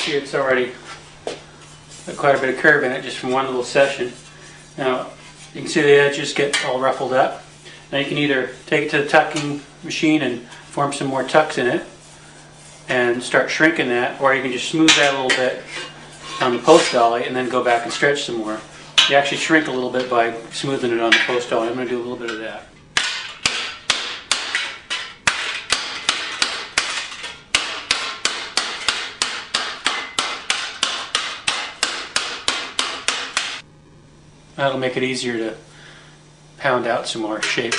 see it's already got quite a bit of curve in it just from one little session. Now you can see the edges get all ruffled up. Now you can either take it to the tucking machine and form some more tucks in it and start shrinking that, or you can just smooth that a little bit on the post dolly and then go back and stretch some more. You actually shrink a little bit by smoothing it on the post dolly. I'm going to do a little bit of that. That'll make it easier to pound out some more shape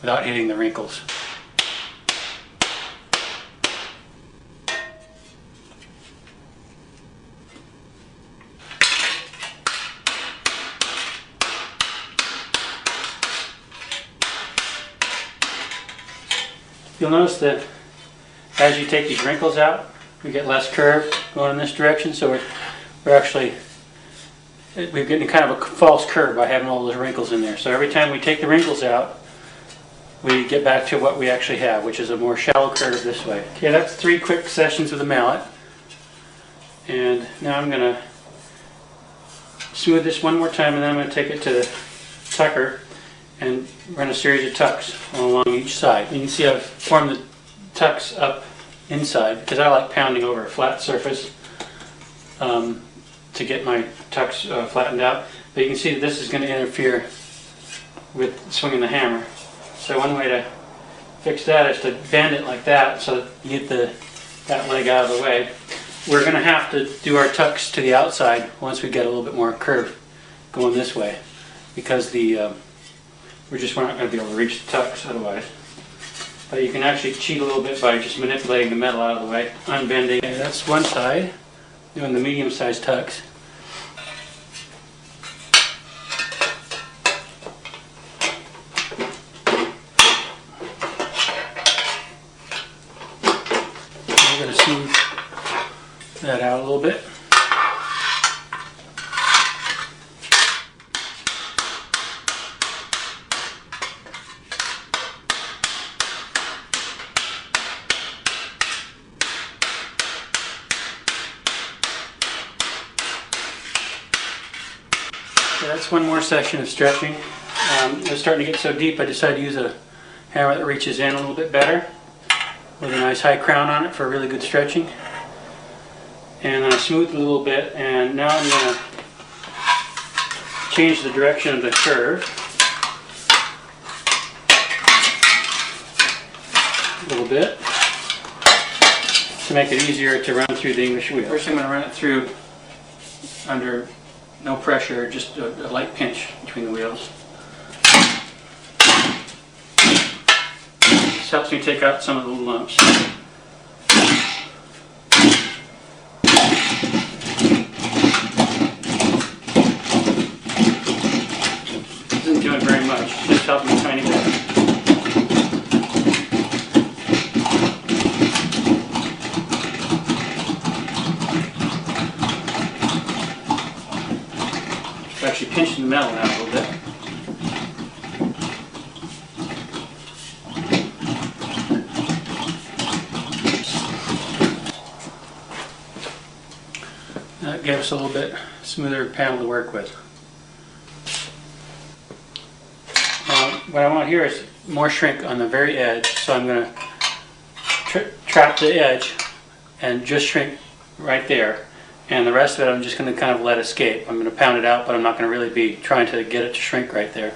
without hitting the wrinkles. You'll notice that as you take these wrinkles out, we get less curve going in this direction, so we're getting kind of a false curve by having all those wrinkles in there. So every time we take the wrinkles out, we get back to what we actually have, which is a more shallow curve this way. Okay, that's 3 quick sessions with the mallet. And now I'm going to smooth this one more time, and then I'm going to take it to the tucker and run a series of tucks along each side. You can see I've formed the tucks up inside because I like pounding over a flat surface to get my tucks flattened out. But you can see that this is going to interfere with swinging the hammer. So one way to fix that is to bend it like that so that you get that leg out of the way. We're going to have to do our tucks to the outside once we get a little bit more curve going this way, because we're not going to be able to reach the tucks otherwise. But you can actually cheat a little bit by just manipulating the metal out of the way, unbending. Okay, that's one side, doing the medium-sized tucks. We're going to smooth that out a little bit. So that's one more session of stretching. It was starting to get so deep I decided to use a hammer that reaches in a little bit better with a nice high crown on it for really good stretching. And then I smoothed it a little bit, and now I'm going to change the direction of the curve a little bit to make it easier to run through the English wheel. First I'm going to run it through under no pressure, just a light pinch between the wheels. This helps me take out some of the little lumps. Isn't doing very much, just helping a tiny bit. Actually pinching the metal out a little bit. That gave us a little bit smoother panel to work with. What I want here is more shrink on the very edge, so I'm going to trap the edge and just shrink right there. And the rest of it I'm just going to kind of let escape. I'm going to pound it out, but I'm not going to really be trying to get it to shrink right there.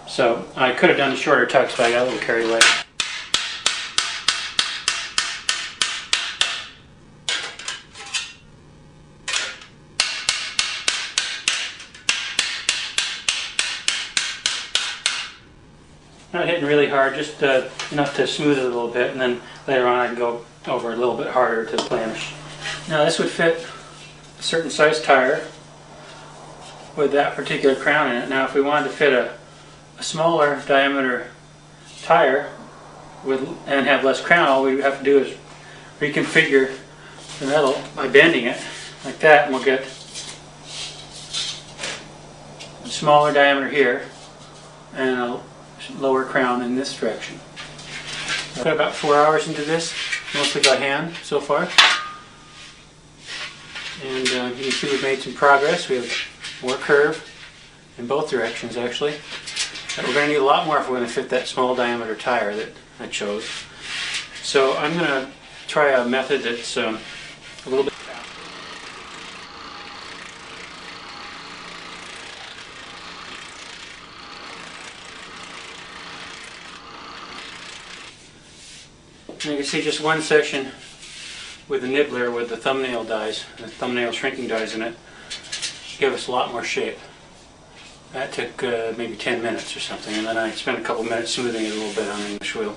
So I could have done the shorter tucks, but I got a little carried away. Not hitting really hard, just enough to smooth it a little bit, and then later on I can go over a little bit harder to planish. Now this would fit a certain size tire with that particular crown in it. Now if we wanted to fit a smaller diameter tire and have less crown, all we have to do is reconfigure the metal by bending it like that, and we'll get a smaller diameter here and a lower crown in this direction. I've put about 4 hours into this, mostly by hand so far. And you can see we've made some progress. We have more curve in both directions actually. And we're going to need a lot more if we're going to fit that small diameter tire that I chose. So I'm going to try a method that's a little bit faster. And you can see just one section with the nibbler with the thumbnail dies, the thumbnail shrinking dies in it, give us a lot more shape. That took maybe 10 minutes or something, and then I spent a couple minutes smoothing it a little bit on the English wheel.